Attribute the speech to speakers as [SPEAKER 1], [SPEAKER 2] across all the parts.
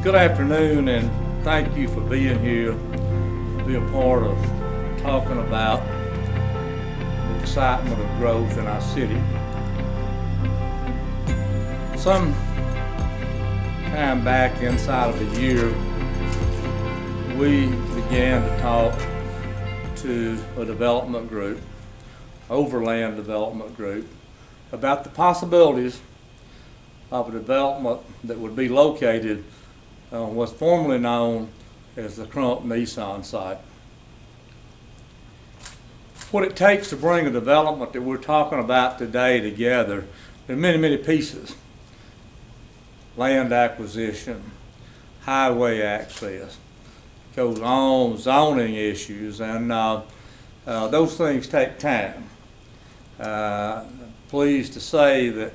[SPEAKER 1] Good afternoon, and thank you for being here, being part of talking about the excitement of growth in our city. Some time back, inside of a year, we began to talk to a development group, Overland Development Group, about the possibilities of a development that would be located on what's formerly known as the Crump Nissan site. What it takes to bring a development that we're talking about today together, there are many, many pieces. Land acquisition, highway access, goes on, zoning issues, and those things take time. Pleased to say that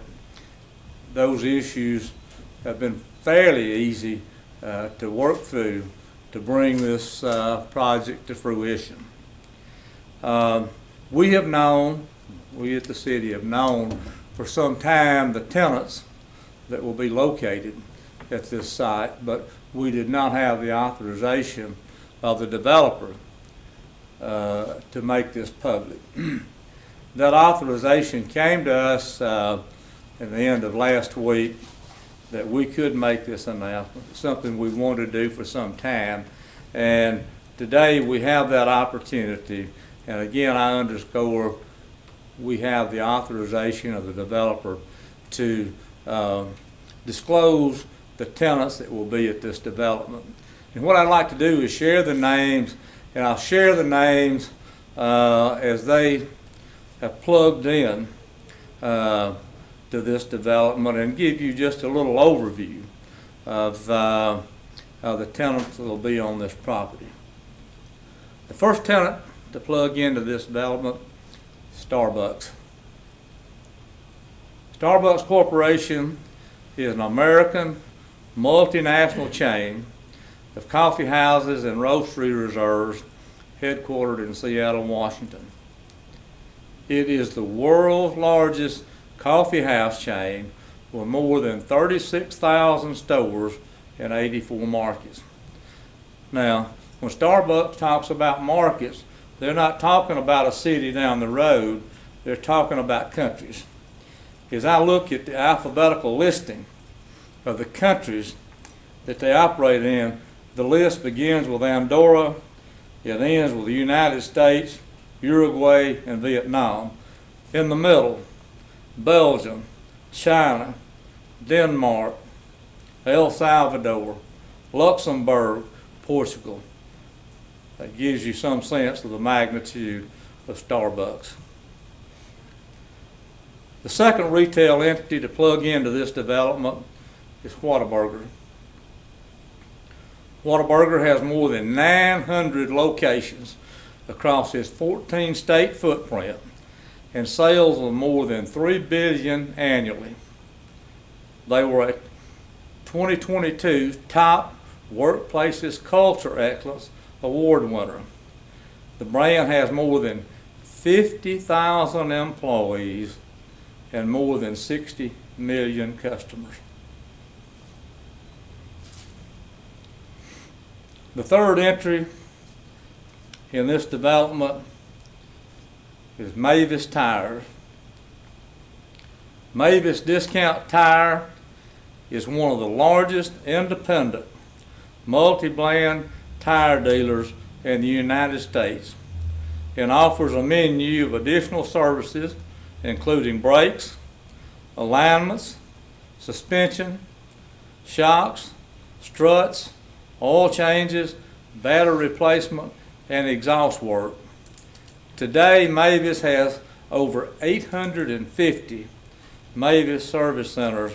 [SPEAKER 1] those issues have been fairly easy to work through to bring this project to fruition. We at the city have known for some time the tenants that will be located at this site, but we did not have the authorization of the developer to make this public. That authorization came to us at the end of last week, that we could make this announcement, something we wanted to do for some time, and today we have that opportunity. And again, I underscore, we have the authorization of the developer to disclose the tenants that will be at this development. And what I'd like to do is share the names, and I'll share the names as they have plugged in to this development, and give you just a little overview of the tenants that will be on this property. The first tenant to plug into this development, Starbucks. Starbucks Corporation is an American multinational chain of coffee houses and roastery reserves headquartered in Seattle, Washington. It is the world's largest coffee house chain with more than 36,000 stores in 84 markets. Now, when Starbucks talks about markets, they're not talking about a city down the road, they're talking about countries. As I look at the alphabetical listing of the countries that they operate in, the list begins with Andorra, it ends with the United States, Uruguay, and Vietnam. In the middle, Belgium, China, Denmark, El Salvador, Luxembourg, Portugal. That gives you some sense of the magnitude of Starbucks. The second retail entity to plug into this development is Whataburger. Whataburger has more than 900 locations across its 14-state footprint and sales of more than $3 billion annually. They were a 2022 Top Workplaces Culture Excellence Award winner. The brand has more than 50,000 employees and more than 60 million customers. The third entry in this development is Mavis Tires. Mavis Discount Tire is one of the largest independent multi-brand tire dealers in the United States and offers a menu of additional services including brakes, alignments, suspension, shocks, struts, oil changes, battery replacement, and exhaust work. Today, Mavis has over 850 Mavis service centers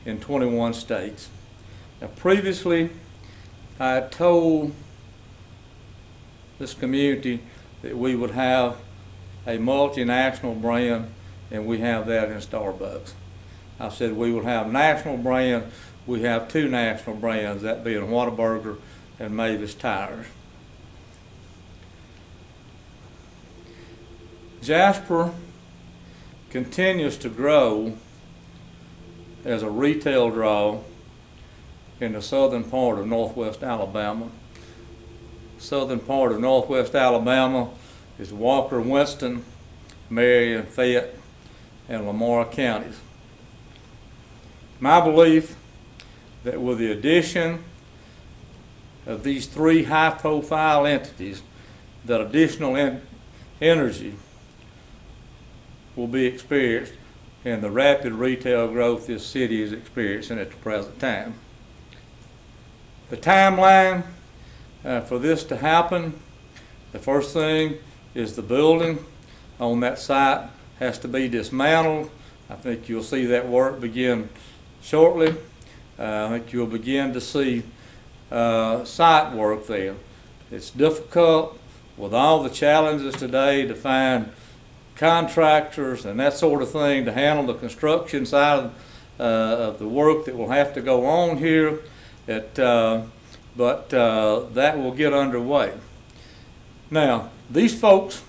[SPEAKER 1] in 21 states. Now, previously, I had told this community that we would have a multinational brand, and we have that in Starbucks. I said we will have national brand. We have two national brands, that being Whataburger and Mavis Tires. Jasper continues to grow as a retail draw in the southern part of northwest Alabama. Southern part of northwest Alabama is Walker, Winston, Marion, Fayette, and Lamar counties. My belief that with the addition of these 3 high-profile entities, that additional energy will be experienced in the rapid retail growth this city is experiencing at the present time. The timeline for this to happen, the first thing is the building on that site has to be dismantled. I think you'll see that work begin shortly. I think you'll begin to see site work there. It's difficult with all the challenges today to find contractors and that sort of thing to handle the construction side of the work that will have to go on here. But that will get underway. Now, these folks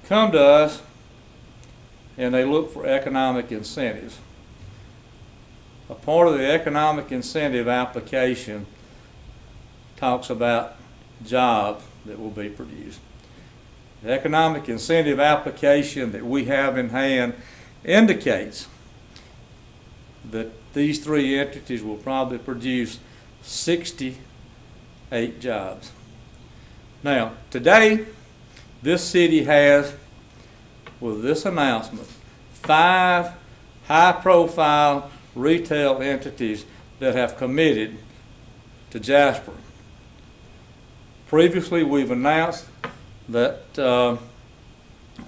[SPEAKER 1] come to us and they look for economic incentives. A part of the economic incentive application talks about jobs that will be produced. The economic incentive application that we have in hand indicates that these 3 entities will probably produce 68 jobs. Now, today, this city has, with this announcement, 5 high-profile retail entities that have committed to Jasper. Previously, we've announced that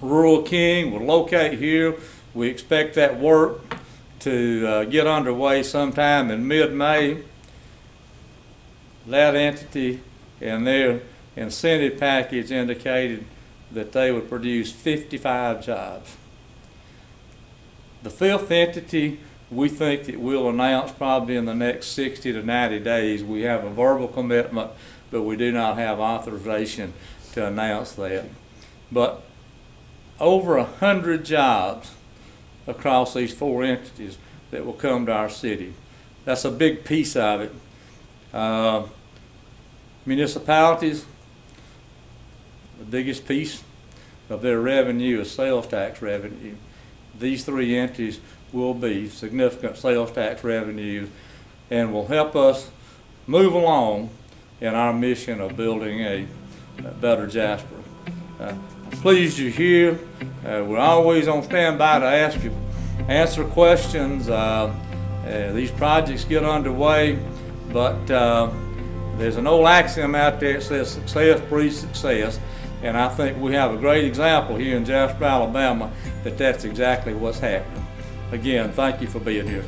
[SPEAKER 1] Rural King will locate here. We expect that work to get underway sometime in mid-May. That entity and their incentive package indicated that they would produce 55 jobs. The 5th entity we think that we'll announce probably in the next 60 to 90 days. We have a verbal commitment, but we do not have authorization to announce that. But over 100 jobs across these 4 entities that will come to our city. That's a big piece of it. Municipalities, the biggest piece of their revenue is sales tax revenue. These 3 entities will be significant sales tax revenues and will help us move along in our mission of building a better Jasper. I'm pleased you're here. We're always on standby to answer questions. These projects get underway, but there's an old axiom out there that says success breeds success, and I think we have a great example here in Jasper, Alabama, that that's exactly what's happening. Again, thank you for being here.